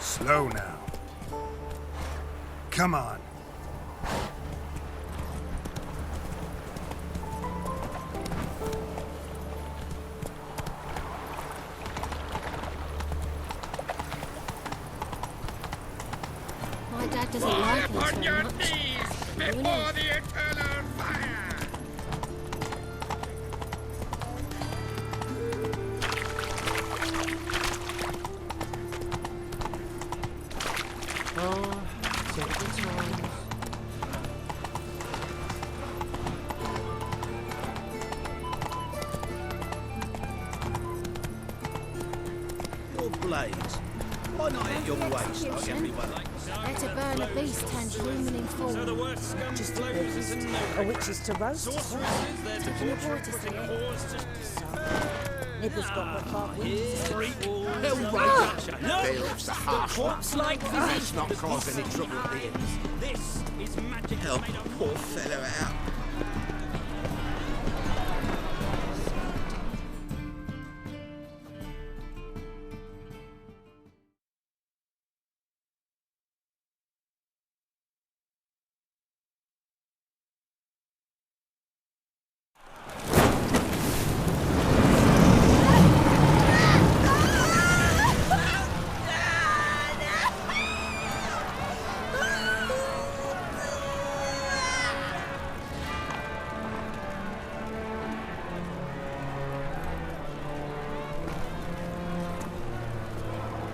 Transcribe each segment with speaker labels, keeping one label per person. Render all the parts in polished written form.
Speaker 1: Slow now. Come on.
Speaker 2: My dad doesn't like us
Speaker 3: On
Speaker 2: very
Speaker 3: your
Speaker 2: much.
Speaker 3: knees before the eternal fire!
Speaker 4: Oh, simple times.
Speaker 5: Your blades. Why not at your waist like everyone?
Speaker 2: They're to burn a beast turned human in form.
Speaker 3: So the worst scum
Speaker 6: Just a
Speaker 3: flows
Speaker 6: beast.
Speaker 3: in
Speaker 6: A
Speaker 3: Novigrad.
Speaker 6: witch is to roast.
Speaker 3: Sorceresses, they're to
Speaker 2: Taking a
Speaker 3: torture,
Speaker 2: boy to see
Speaker 3: putting
Speaker 2: it.
Speaker 3: whores to...
Speaker 6: Nibbles got what can't win.
Speaker 3: Street walls...
Speaker 5: Bailiff's a harsh one.
Speaker 3: Corpse-like
Speaker 5: Let's
Speaker 3: visage
Speaker 5: not
Speaker 3: that
Speaker 5: cause any
Speaker 3: beats
Speaker 5: trouble at the inn.
Speaker 3: This is magic
Speaker 5: Help
Speaker 3: made of...
Speaker 5: poor fellow out.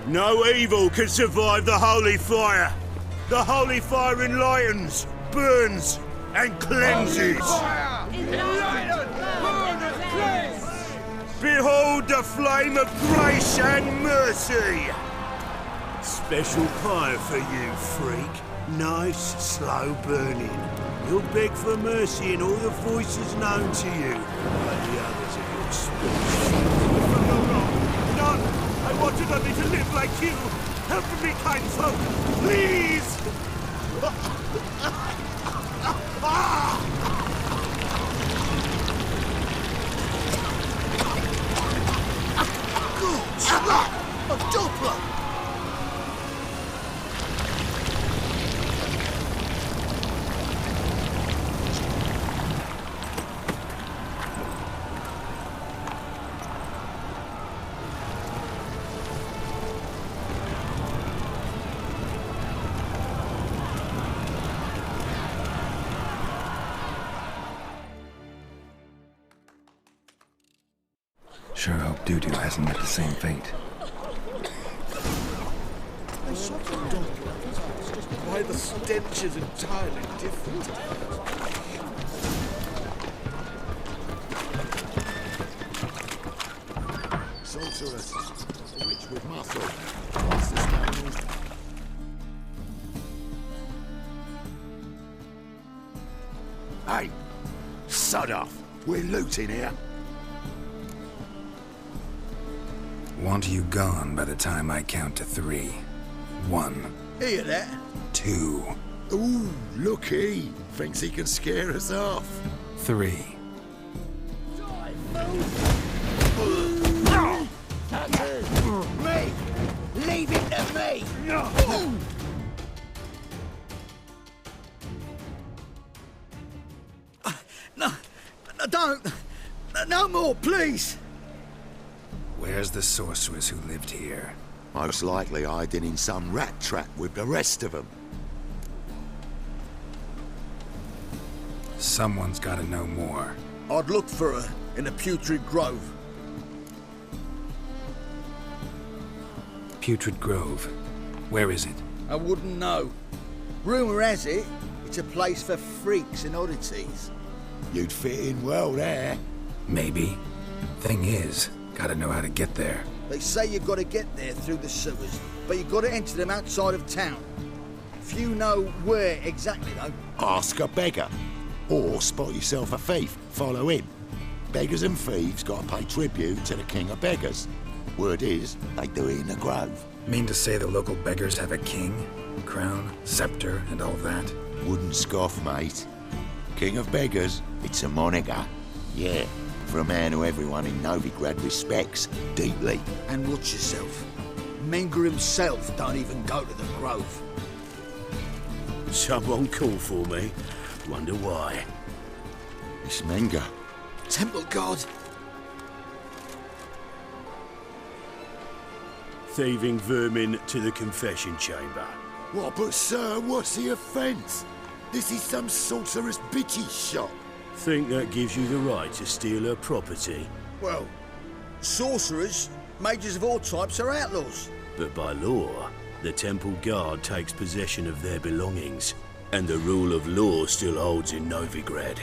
Speaker 7: No evil can survive the holy fire. The holy fire enlightens, burns, and cleanses. Behold the flame of grace and mercy. Special fire for you, freak. Nice, slow burning. You'll beg for mercy in all the voices known to you, but the others of your species. None! I wanted only to live like you! Help me, kind folk! Please!
Speaker 5: Good slap! A doubler!
Speaker 1: Sure hope Dudu hasn't met the same fate.
Speaker 5: Why the stench is entirely different. Sorceress, a witch with muscle. What's this name? Hey, sod off. We're looting here.
Speaker 1: Want you gone by the time I count to 3. 1,
Speaker 5: Hear that?
Speaker 1: 2,
Speaker 5: Ooh, looky. Thinks he can scare us off.
Speaker 1: 3.
Speaker 5: Me! Leave it to me! No, don't! No more, please!
Speaker 1: Where's the sorceress who lived here?
Speaker 5: Most likely hiding in some rat trap with the rest of them.
Speaker 1: Someone's gotta know more.
Speaker 5: I'd look for her in the Putrid Grove.
Speaker 1: Putrid Grove. Where is it?
Speaker 5: I wouldn't know. Rumour has it, it's a place for freaks and oddities. You'd fit in well there.
Speaker 1: Maybe. Thing is, gotta know how to get there.
Speaker 5: They say you've got to get there through the sewers, but you've got to enter them outside of town. Few know where exactly, though. Ask a beggar. Or spot yourself a thief, follow him. Beggars and thieves got to pay tribute to the king of beggars. Word is, they do it in the grove.
Speaker 1: Mean to say the local beggars have a king, crown, scepter, and all that?
Speaker 5: Wouldn't scoff, mate. King of beggars, it's a moniker. Yeah, for a man who everyone in Novigrad respects deeply. And watch yourself. Menger himself don't even go to the Grove.
Speaker 7: Someone called for me. Wonder why.
Speaker 5: It's Menger. Temple God.
Speaker 7: Thieving vermin to the confession chamber.
Speaker 5: What, but sir, what's the offence? This is some sorcerer's bitchy shop.
Speaker 7: Think that gives you the right to steal her property?
Speaker 5: Well, sorcerers, mages of all types are outlaws.
Speaker 7: But by law, the temple guard takes possession of their belongings, and the rule of law still holds in Novigrad.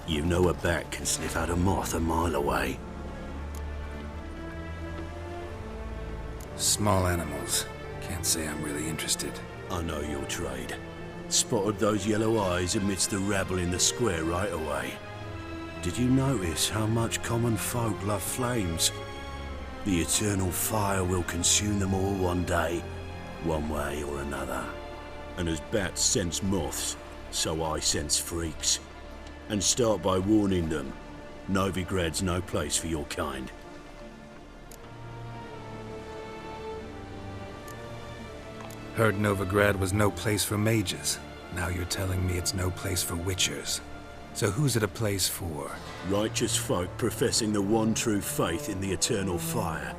Speaker 7: You know a bat can sniff out a moth a mile away.
Speaker 1: Small animals. Can't say I'm really interested.
Speaker 7: I know your trade. Spotted those yellow eyes amidst the rabble in the square right away. Did you notice how much common folk love flames? The eternal fire will consume them all one day, one way or another. And as bats sense moths, so I sense freaks. And start by warning them, Novigrad's no place for your kind.
Speaker 1: Heard Novigrad was no place for mages. Now you're telling me it's no place for witchers. So who's it a place for?
Speaker 7: Righteous folk professing the one true faith in the eternal fire.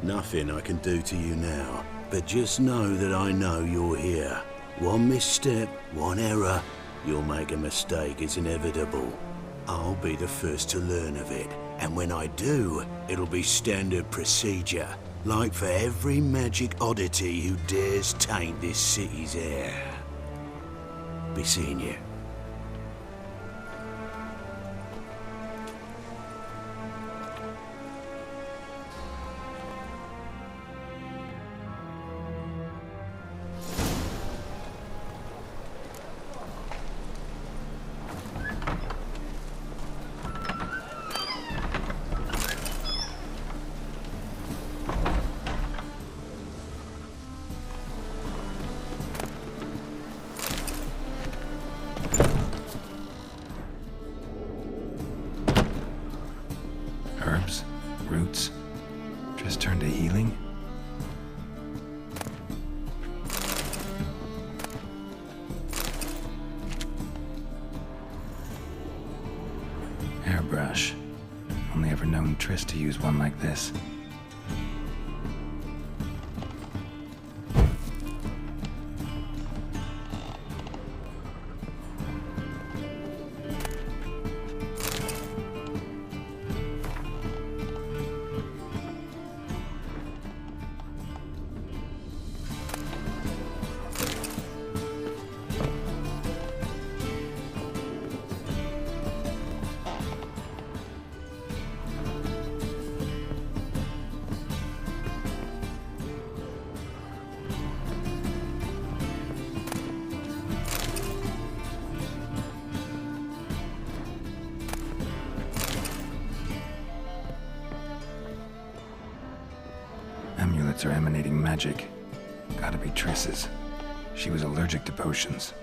Speaker 7: Nothing I can do to you now, but just know that I know you're here. One misstep, one error, you'll make a mistake, it's inevitable. I'll be the first to learn of it, and when I do, it'll be standard procedure. Like for every magic oddity who dares taint this city's air. Be seeing you.
Speaker 1: Herbs? Roots? Just turned to healing? Airbrush. Only ever known Triss to use one like this. Amulets are emanating magic. Gotta be Triss's. She was allergic to potions.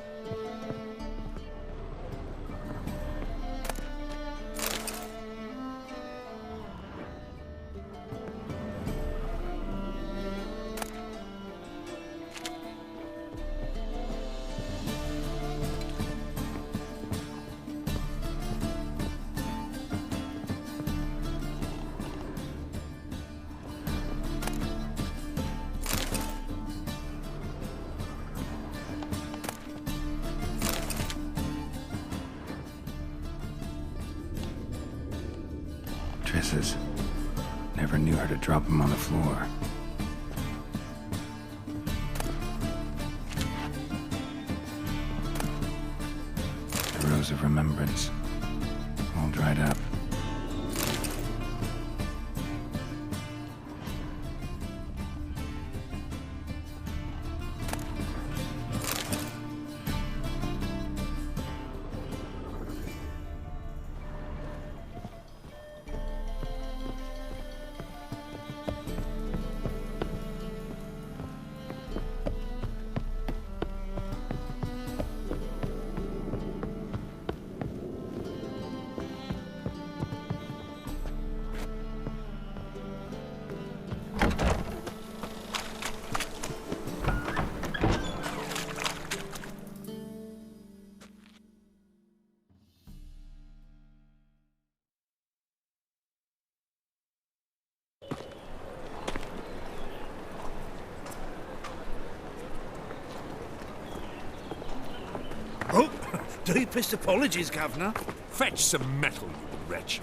Speaker 1: Triss's. Never knew her to drop them on the floor. The Rose of Remembrance. All dried up.
Speaker 7: Deepest apologies, Governor. Fetch some metal, you wretch.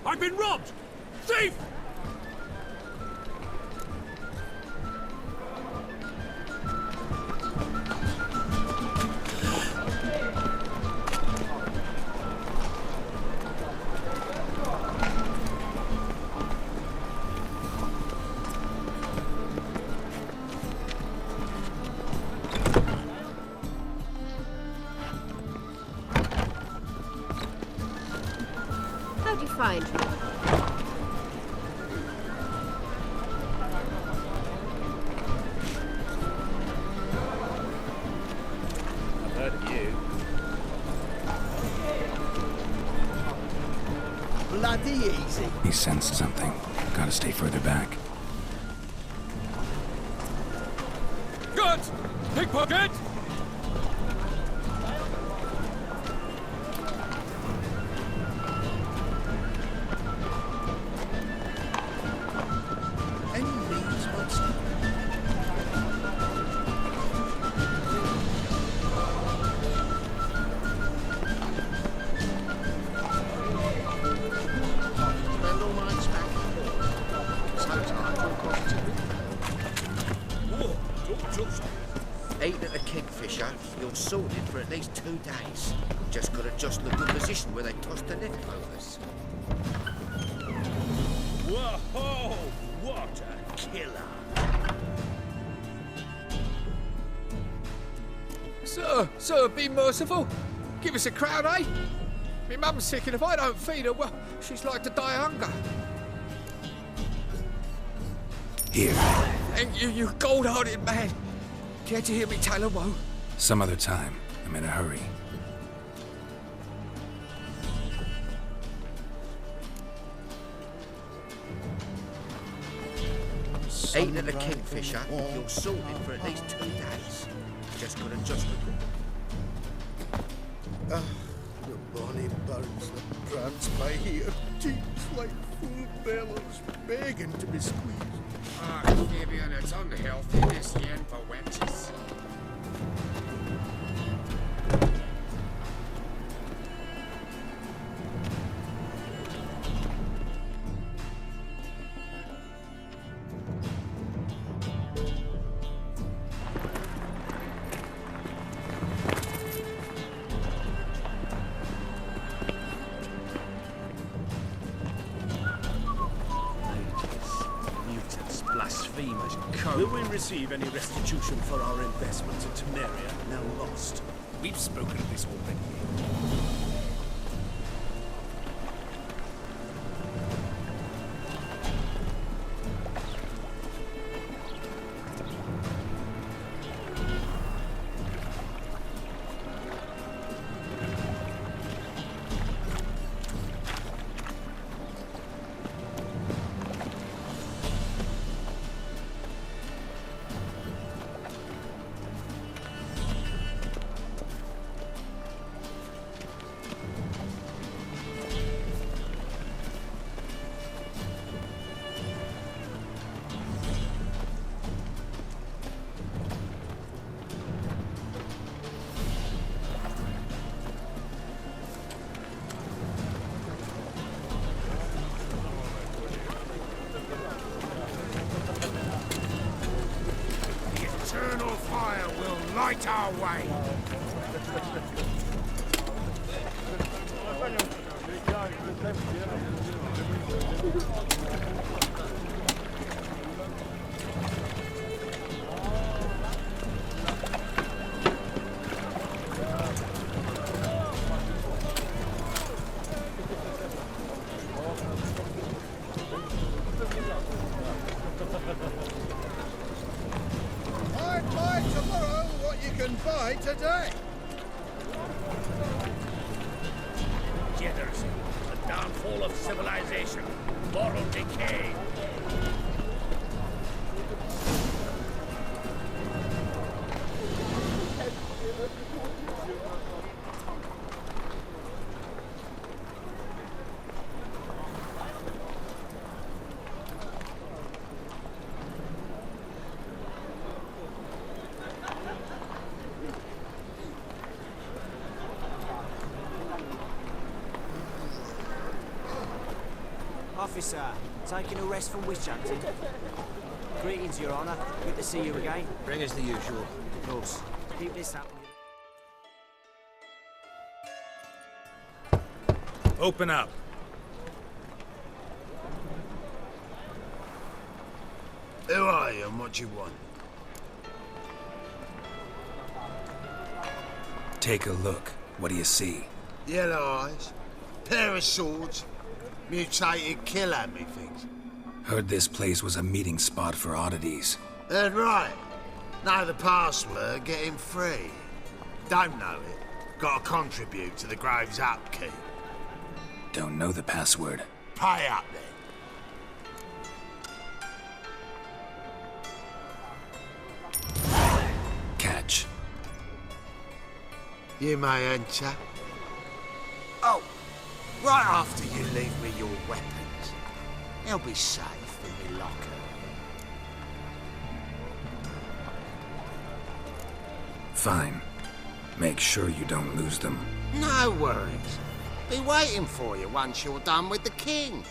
Speaker 7: I've been robbed! Thief!
Speaker 2: How'd you find me?
Speaker 7: I've heard of you.
Speaker 5: Bloody easy.
Speaker 1: He sensed something. Gotta stay further back.
Speaker 3: Good! Pickpocket!
Speaker 5: Any means, monster?
Speaker 8: Spend all night spanking ball. So tired you'll cost
Speaker 7: Whoa, don't touch me.
Speaker 8: Eating at a kingfisher, you're sorted for at least 2 days. Just gotta just look the position where they tossed the net clovers.
Speaker 7: Whoa, what a killer.
Speaker 9: Sir, be merciful. Give us a crown, eh? My mum's sick, and if I don't feed her, well, she's like to die of hunger.
Speaker 1: Here.
Speaker 9: Thank you, you gold-hearted man. Care to hear me tell a woe?
Speaker 1: Some other time. I'm in a hurry.
Speaker 8: Eating at a kingfisher, you're sorted for at least 2 days. Just gotta just look.
Speaker 5: The bonny birds that prance by here, teams like full bellows, begging to be squeezed.
Speaker 10: Ah, Fabian, it's unhealthy this yen for wenches.
Speaker 7: Mutants, blasphemers, Will we receive any restitution for our investments in Temeria, now lost? We've spoken of this already.
Speaker 10: Eternal fire will light our way.
Speaker 5: I'd buy tomorrow what you can buy today.
Speaker 7: Degeneracy, the downfall of civilization, moral decay.
Speaker 11: officer. Taking a rest from witch hunting. Greetings, Your Honour. Good to see you again.
Speaker 8: Bring us the usual.
Speaker 11: Of course. Keep this up.
Speaker 1: Open up.
Speaker 7: Who are you and what do you want?
Speaker 1: Take a look. What do you see?
Speaker 7: Yellow eyes, pair of swords, mutated killer, methinks.
Speaker 1: Heard this place was a meeting spot for oddities.
Speaker 7: Heard right. Know the password, get him free. Don't know it. Gotta contribute to the Grove's upkeep.
Speaker 1: Don't know the password.
Speaker 7: Pay up then.
Speaker 1: Catch.
Speaker 7: You may enter. Oh, right after you leave me your weapons. They'll be safe in my locker.
Speaker 1: Fine. Make sure you don't lose them.
Speaker 7: No worries. Be waiting for you once you're done with the king.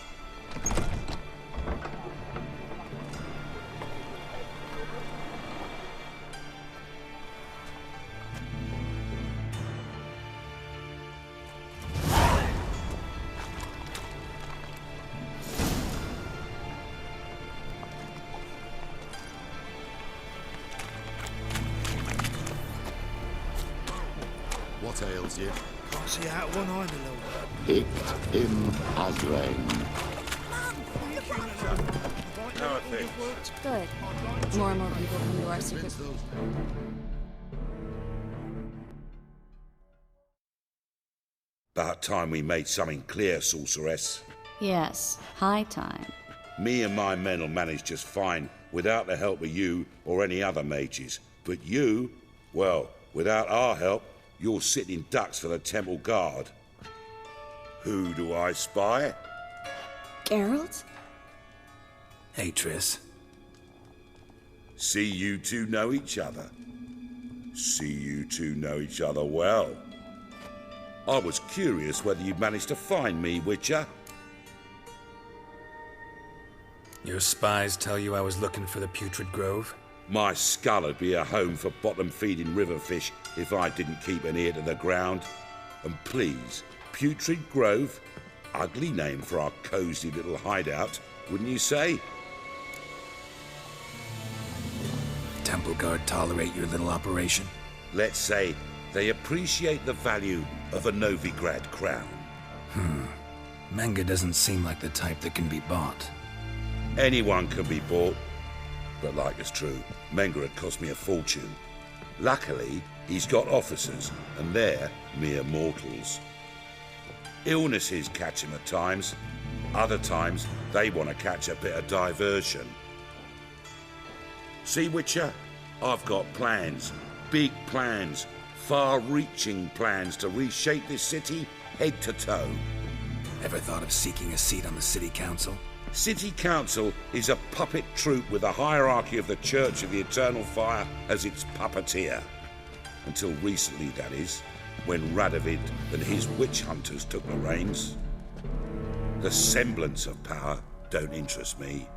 Speaker 12: What ails you?
Speaker 13: Can't see out one eye, my lord.
Speaker 12: Picked him as rain.
Speaker 14: Good. More and more people come to our secret.
Speaker 15: About time we made something clear, sorceress.
Speaker 14: Yes, high time.
Speaker 15: Me and my men will manage just fine without the help of you or any other mages. But you, well, without our help, you're sitting ducks for the temple guard. Who do I spy?
Speaker 14: Geralt?
Speaker 1: Hey, Triss.
Speaker 15: See you two know each other. See you two know each other well. I was curious whether you'd managed to find me, Witcher.
Speaker 1: Your spies tell you I was looking for the Putrid Grove?
Speaker 15: My skull'd be a home for bottom-feeding river fish if I didn't keep an ear to the ground. And please, Putrid Grove? Ugly name for our cosy little hideout, wouldn't you say?
Speaker 1: Temple Guard tolerate your little operation?
Speaker 15: Let's say they appreciate the value of a Novigrad crown.
Speaker 1: Menga doesn't seem like the type that can be bought.
Speaker 15: Anyone can be bought. But like it's true, Menga had cost me a fortune. Luckily, he's got officers, and they're mere mortals. Illnesses catch him at times. Other times, they want to catch a bit of diversion. See, Witcher? I've got plans. Big plans. Far-reaching plans to reshape this city head to toe.
Speaker 1: Ever thought of seeking a seat on the city council?
Speaker 15: City Council is a puppet troupe with the hierarchy of the Church of the Eternal Fire as its puppeteer. Until recently, that is, when Radovid and his witch hunters took the reins. The semblance of power don't interest me.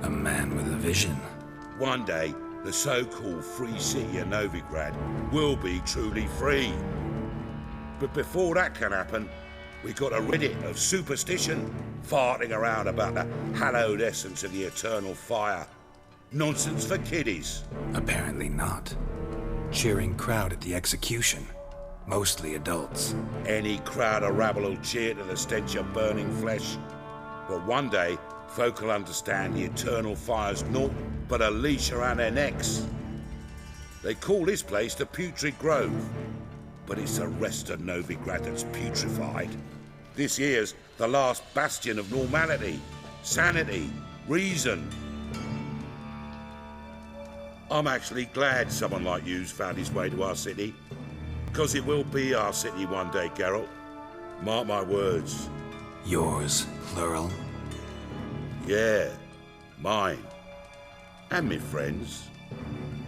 Speaker 1: A man with a vision.
Speaker 15: One day, the so-called free city of Novigrad will be truly free. But before that can happen, we got to rid it of superstition, farting around about the hallowed essence of the eternal fire. Nonsense for kiddies.
Speaker 1: Apparently not. Cheering crowd at the execution. Mostly adults.
Speaker 15: Any crowd of rabble will cheer to the stench of burning flesh. But one day, folk will understand the eternal fire's naught but a leash around their necks. They call this place the Putrid Grove. But it's the rest of Novigrad that's putrefied. This here's the last bastion of normality, sanity, reason. I'm actually glad someone like you's found his way to our city. Because it will be our city one day, Geralt. Mark my words.
Speaker 1: Yours, plural?
Speaker 15: Yeah, mine. And me friends.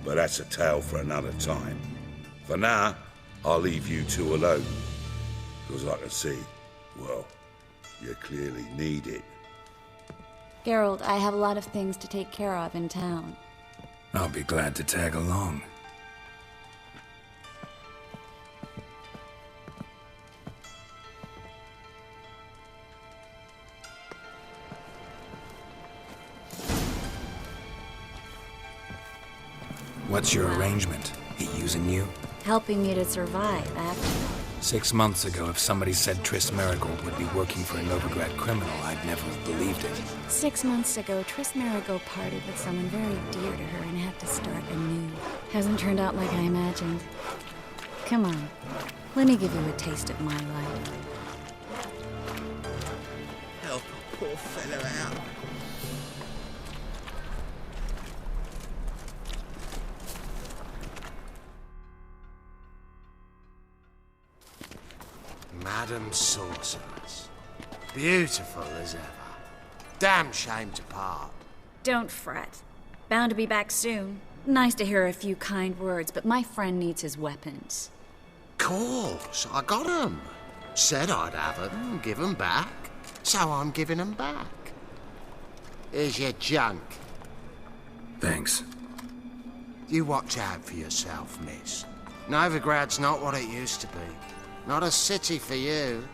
Speaker 15: But that's a tale for another time. For now, I'll leave you two alone. Because I can see Well, you clearly need it.
Speaker 14: Geralt, I have a lot of things to take care of in town.
Speaker 1: I'll be glad to tag along. What's your arrangement? He using you?
Speaker 14: Helping me to survive, actually.
Speaker 1: 6 months ago, if somebody said Triss Merigold would be working for a Novigrad criminal, I'd never have believed it.
Speaker 14: 6 months ago, Triss Merigold parted with someone very dear to her and had to start anew. Hasn't turned out like I imagined. Come on, let me give you a taste of my life.
Speaker 8: Help a poor fellow out.
Speaker 10: Madam Sorceress. Beautiful as ever. Damn shame to part.
Speaker 14: Don't fret. Bound to be back soon. Nice to hear a few kind words, but my friend needs his weapons.
Speaker 10: Course, I got 'em. Said I'd have 'em and give 'em back. So I'm giving 'em back. Here's your junk.
Speaker 1: Thanks.
Speaker 10: You watch out for yourself, miss. Novigrad's not what it used to be. Not a city for you.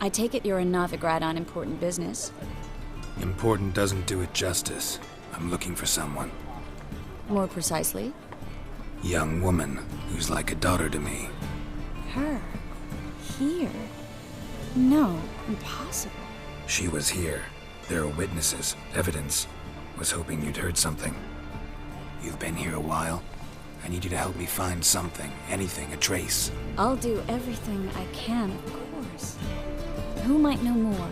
Speaker 14: I take it you're in Novigrad on important business.
Speaker 1: Important doesn't do it justice. I'm looking for someone.
Speaker 14: More precisely?
Speaker 1: Young woman who's like a daughter to me.
Speaker 14: Her? Here? No, impossible.
Speaker 1: She was here. There are witnesses, evidence. Was hoping you'd heard something. You've been here a while. I need you to help me find something, anything, a trace.
Speaker 14: I'll do everything I can, of course. Who might know more?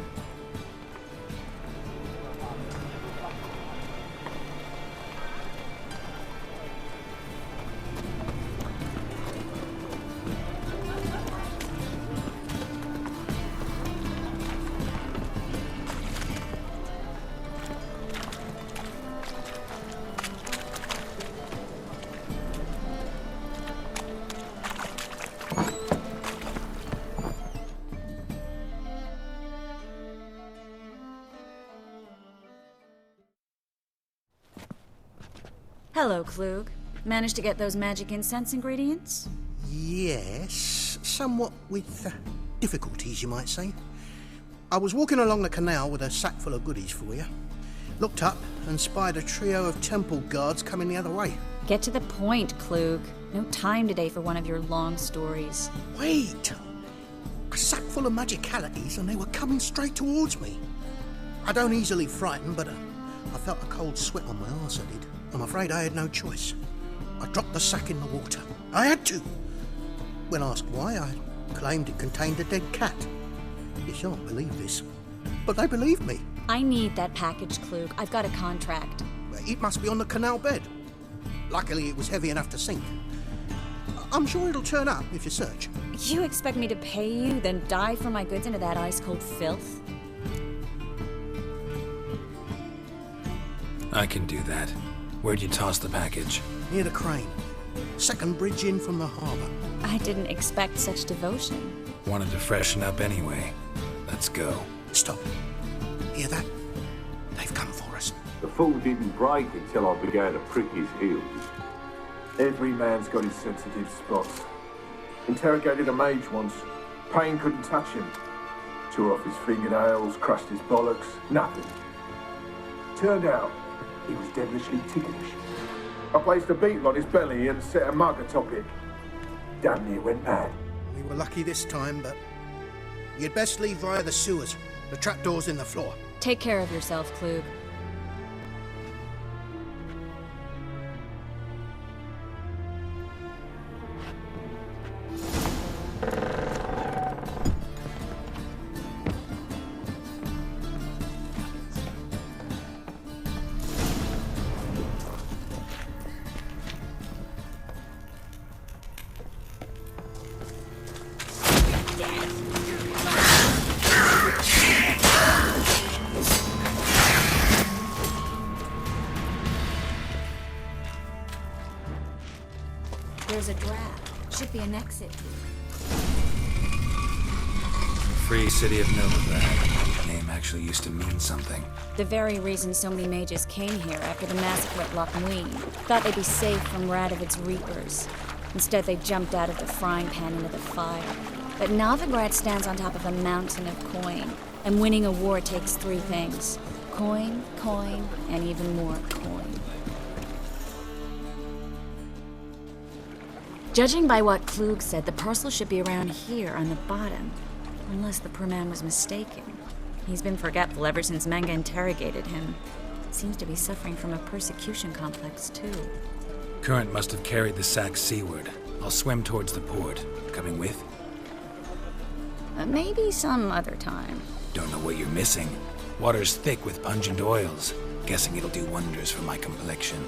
Speaker 14: Hello, Klug. Managed to get those magic incense ingredients?
Speaker 16: Yes, somewhat with difficulties, you might say. I was walking along the canal with a sack full of goodies for you. Looked up and spied a trio of temple guards coming the other way.
Speaker 14: Get to the point, Klug. No time today for one of your long stories.
Speaker 16: Wait! A sack full of magicalities and they were coming straight towards me. I don't easily frighten, but I felt a cold sweat on my arse, I did. I'm afraid I had no choice. I dropped the sack in the water. I had to. When asked why, I claimed it contained a dead cat. You shan't believe this, but they believed me.
Speaker 14: I need that package, Klug. I've got a contract.
Speaker 16: It must be on the canal bed. Luckily, it was heavy enough to sink. I'm sure it'll turn up if you search.
Speaker 14: You expect me to pay you, then dive for my goods into that ice-cold filth?
Speaker 1: I can do that. Where'd you toss the package?
Speaker 16: Near the crane. Second bridge in from the harbour.
Speaker 14: I didn't expect such devotion.
Speaker 1: Wanted to freshen up anyway. Let's go.
Speaker 16: Stop. Hear that? They've come for us.
Speaker 17: The fool didn't break until I began to prick his heels. Every man's got his sensitive spots. Interrogated a mage once. Pain couldn't touch him. Tore off his fingernails, crushed his bollocks, nothing. Turned out, he was devilishly ticklish. I placed a beetle on his belly and set a mug atop it. Damn near went mad.
Speaker 16: We were lucky this time, but you'd best leave via the sewers. The trapdoor's in the floor.
Speaker 14: Take care of yourself, Klug. There's a draft. Should be an exit here.
Speaker 1: Free City of Novigrad. Name actually used to mean something.
Speaker 14: The very reason so many mages came here after the massacre at Loch Muin. Thought they'd be safe from Radovid's reapers. Instead, they jumped out of the frying pan into the fire. But Novigrad stands on top of a mountain of coin. And winning a war takes three things. Coin, coin, and even more coin. Judging by what Klug said, the parcel should be around here on the bottom. Unless the poor man was mistaken. He's been forgetful ever since Manga interrogated him. Seems to be suffering from a persecution complex, too.
Speaker 1: Current must have carried the sack seaward. I'll swim towards the port. Coming with?
Speaker 14: Maybe some other time.
Speaker 1: Don't know what you're missing. Water's thick with pungent oils. Guessing it'll do wonders for my complexion.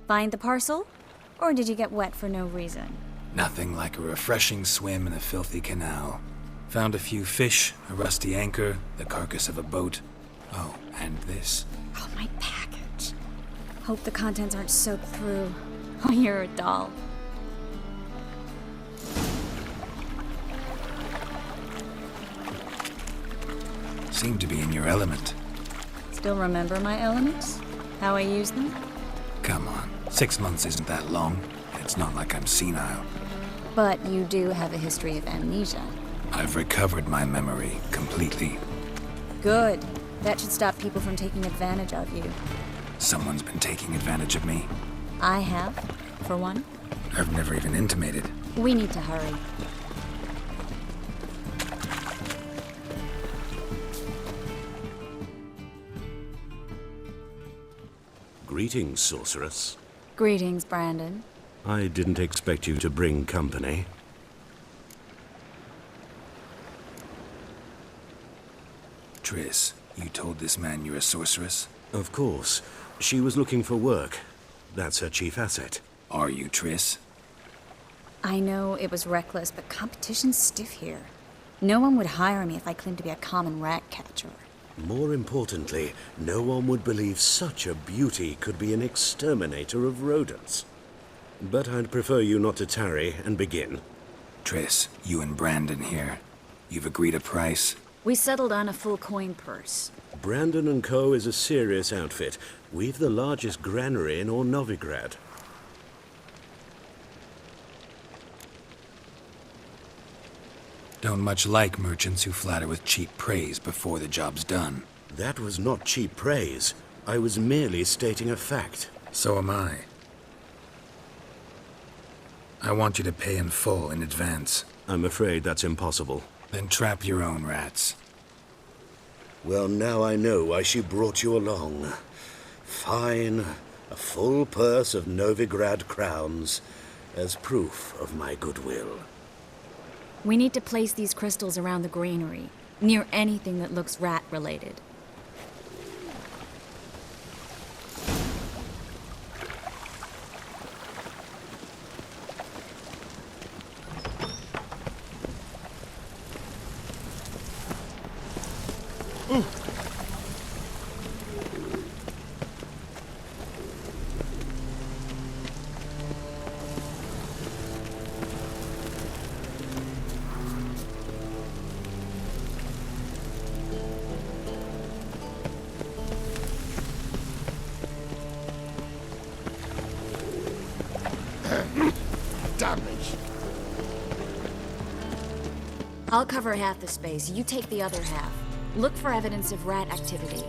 Speaker 14: Find the parcel? Or did you get wet for no reason?
Speaker 1: Nothing like a refreshing swim in a filthy canal. Found a few fish, a rusty anchor, the carcass of a boat. Oh, and this.
Speaker 14: Oh, my package. Hope the contents aren't soaked through. Oh, you're a doll.
Speaker 1: Seem to be in your element.
Speaker 14: Still remember my elements? How I use them?
Speaker 1: Come on, 6 months isn't that long. It's not like I'm senile.
Speaker 14: But you do have a history of amnesia.
Speaker 1: I've recovered my memory completely.
Speaker 14: Good. That should stop people from taking advantage of you.
Speaker 1: Someone's been taking advantage of me.
Speaker 14: I have, for one.
Speaker 1: I've never even intimated.
Speaker 14: We need to hurry.
Speaker 7: Greetings, sorceress.
Speaker 14: Greetings, Brandon.
Speaker 7: I didn't expect you to bring company.
Speaker 1: Triss, you told this man you're a sorceress?
Speaker 7: Of course. She was looking for work. That's her chief asset.
Speaker 1: Are you, Triss?
Speaker 14: I know it was reckless, but competition's stiff here. No one would hire me if I claimed to be a common rat catcher.
Speaker 7: More importantly, no one would believe such a beauty could be an exterminator of rodents. But I'd prefer you not to tarry and begin.
Speaker 1: Triss, you and Brandon here. You've agreed a price?
Speaker 14: We settled on a full coin purse.
Speaker 7: Brandon & Co. is a serious outfit. We've the largest granary in Novigrad.
Speaker 1: Don't much like merchants who flatter with cheap praise before the job's done.
Speaker 7: That was not cheap praise. I was merely stating a fact.
Speaker 1: So am I. I want you to pay in full in advance.
Speaker 7: I'm afraid that's impossible.
Speaker 1: Then trap your own rats.
Speaker 7: Well, now I know why she brought you along. Fine. A full purse of Novigrad crowns as proof of my goodwill.
Speaker 14: We need to place these crystals around the granary, near anything that looks rat-related. I'll cover half the space, you take the other half. Look for evidence of rat activity.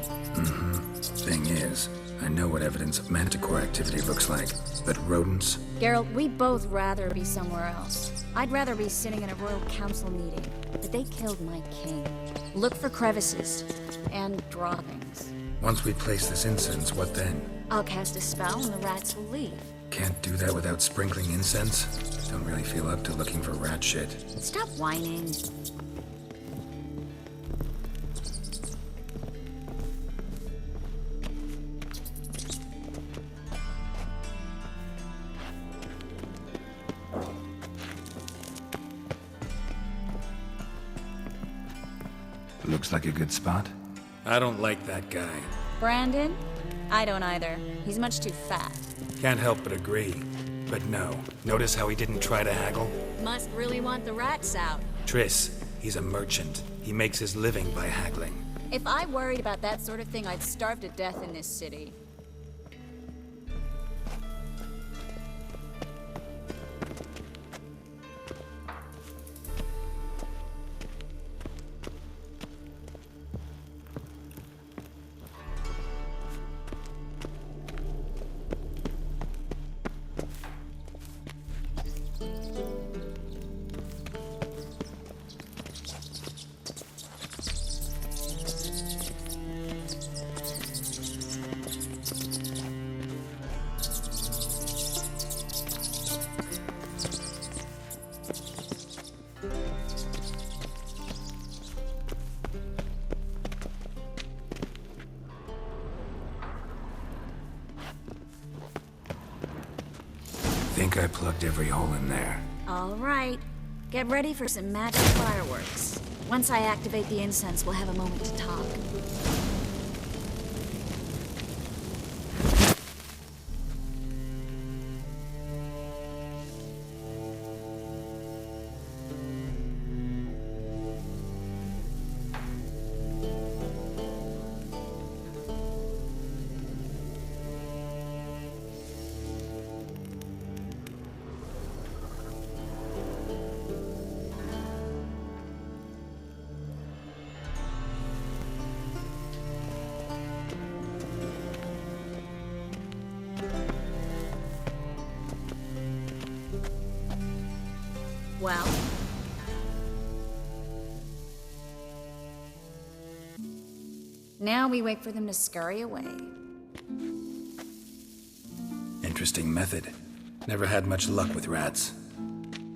Speaker 1: Thing is, I know what evidence of manticore activity looks like, but rodents?
Speaker 14: Geralt, we'd both rather be somewhere else. I'd rather be sitting in a royal council meeting, but they killed my king. Look for crevices and droppings.
Speaker 1: Once we place this incense, what then?
Speaker 14: I'll cast a spell and the rats will leave.
Speaker 1: Can't do that without sprinkling incense? Don't really feel up to looking for rat shit.
Speaker 14: Stop whining.
Speaker 1: Looks like a good spot. I don't like that guy.
Speaker 14: Brandon? I don't either. He's much too fat.
Speaker 1: Can't help but agree. But no. Notice how he didn't try to haggle?
Speaker 14: Must really want the rats out.
Speaker 1: Triss, he's a merchant. He makes his living by haggling.
Speaker 14: If I worried about that sort of thing, I'd starve to death in this city.
Speaker 1: think I plugged every hole in there.
Speaker 14: All right. Get ready for some magic fireworks. Once I activate the incense, we'll have a moment to talk. Well? Now we wait for them to scurry away.
Speaker 1: Interesting method. Never had much luck with rats.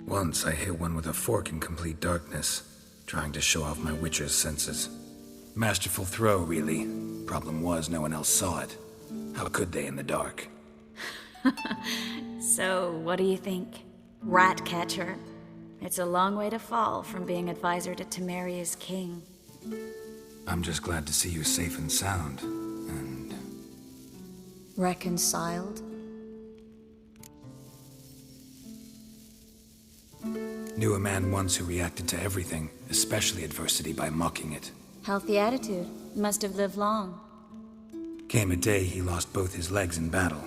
Speaker 1: Once I hit one with a fork in complete darkness, trying to show off my witcher's senses. Masterful throw, really. Problem was, no one else saw it. How could they in the dark?
Speaker 14: So, what do you think? Rat catcher? It's a long way to fall from being advisor to Temeria's king.
Speaker 1: I'm just glad to see you safe and sound, and...
Speaker 14: Reconciled?
Speaker 1: Knew a man once who reacted to everything, especially adversity, by mocking it.
Speaker 14: Healthy attitude. Must have lived long.
Speaker 1: Came a day he lost both his legs in battle.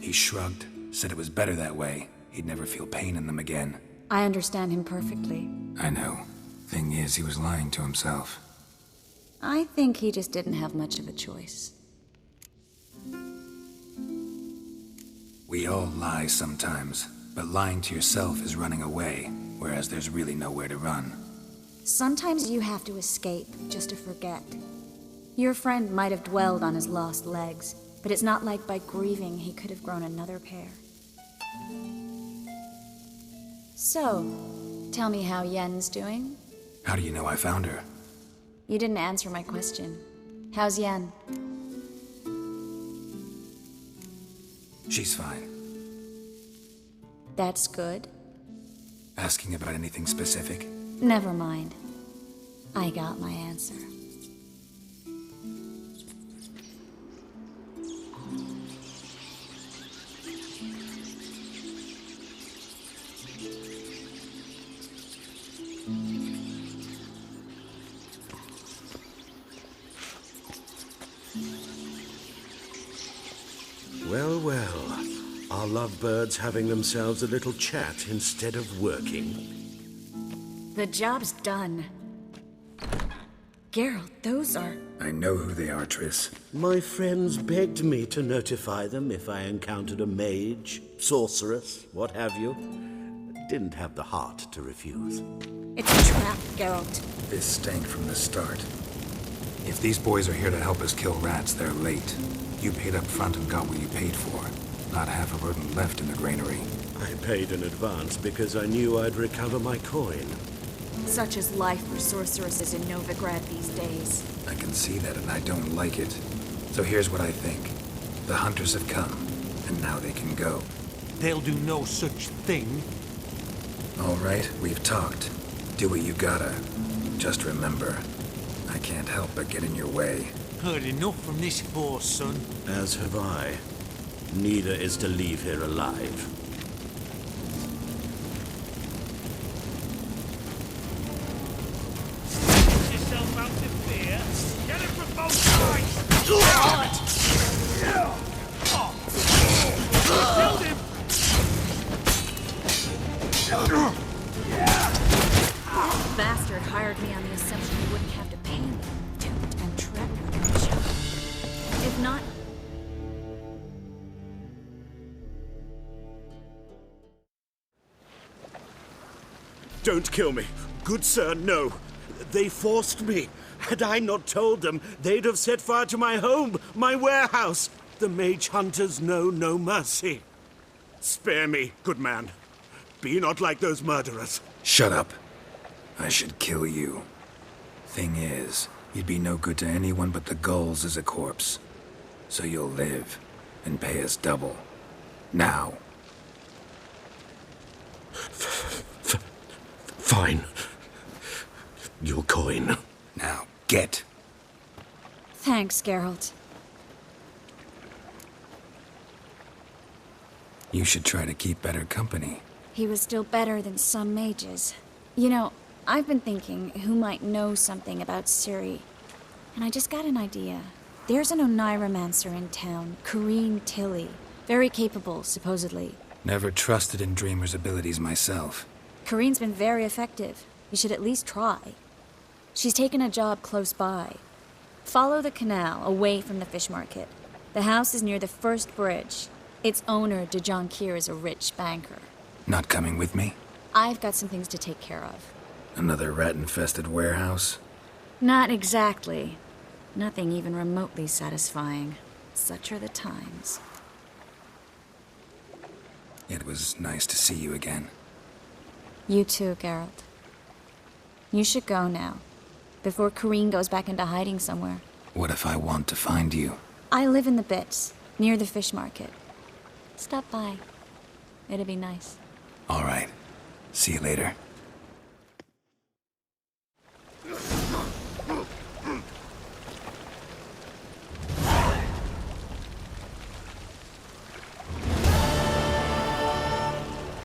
Speaker 1: He shrugged, said it was better that way. He'd never feel pain in them again.
Speaker 14: I understand him perfectly.
Speaker 1: I know. Thing is, he was lying to himself.
Speaker 14: I think he just didn't have much of a choice.
Speaker 1: We all lie sometimes, but lying to yourself is running away, whereas there's really nowhere to run.
Speaker 14: Sometimes you have to escape just to forget. Your friend might have dwelled on his lost legs, but it's not like by grieving he could have grown another pair. So, tell me how Yen's doing?
Speaker 1: How do you know I found her?
Speaker 14: You didn't answer my question. How's Yen?
Speaker 1: She's fine.
Speaker 14: That's good.
Speaker 1: Asking about anything specific?
Speaker 14: Never mind. I got my answer.
Speaker 7: Well, well. Are lovebirds having themselves a little chat instead of working?
Speaker 14: The job's done. Geralt, those are...
Speaker 1: I know who they are, Triss.
Speaker 7: My friends begged me to notify them if I encountered a mage, sorceress, what have you. Didn't have the heart to refuse.
Speaker 14: It's a trap, Geralt.
Speaker 1: This stank from the start. If these boys are here to help us kill rats, they're late. You paid up front and got what you paid for. Not half a rodent left in the granary.
Speaker 7: I paid in advance because I knew I'd recover my coin.
Speaker 14: Such is life for sorceresses in Novigrad these days.
Speaker 1: I can see that, and I don't like it. So here's what I think. The hunters have come, and now they can go.
Speaker 13: They'll do no such thing.
Speaker 1: All right, we've talked. Do what you gotta. Just remember, I can't help but get in your way.
Speaker 13: Heard enough from this force, son.
Speaker 7: As have I. Neither is to leave here alive.
Speaker 13: Put yourself out to fear. Get it from both sides! Killed him!
Speaker 14: That bastard hired me on the assumption he wouldn't have to pay me. Duped and trapped with each other. If not...
Speaker 7: Don't kill me. Good sir, no. They forced me. Had I not told them, they'd have set fire to my home, my warehouse. The mage hunters know no mercy. Spare me, good man. Be not like those murderers.
Speaker 1: Shut up. I should kill you. Thing is, you'd be no good to anyone but the gulls as a corpse. So you'll live, and pay us double. Now.
Speaker 7: Fine. Your coin.
Speaker 1: Now, get.
Speaker 14: Thanks, Geralt.
Speaker 1: You should try to keep better company.
Speaker 14: He was still better than some mages. You know, I've been thinking who might know something about Ciri. And I just got an idea. There's an Oneiromancer in town, Corrine Tilly. Very capable, supposedly.
Speaker 1: Never trusted in Dreamer's abilities myself.
Speaker 14: Corrine's been very effective. You should at least try. She's taken a job close by. Follow the canal, away from the fish market. The house is near the first bridge. Its owner, de Jonquier, is a rich banker.
Speaker 1: Not coming with me?
Speaker 14: I've got some things to take care of.
Speaker 1: Another rat-infested warehouse?
Speaker 14: Not exactly. Nothing even remotely satisfying. Such are the times.
Speaker 1: It was nice to see you again.
Speaker 14: You too, Geralt. You should go now, before Corrine goes back into hiding somewhere.
Speaker 1: What if I want to find you?
Speaker 14: I live in the Bits, near the fish market. Stop by. It'd be nice.
Speaker 1: All right. See you later.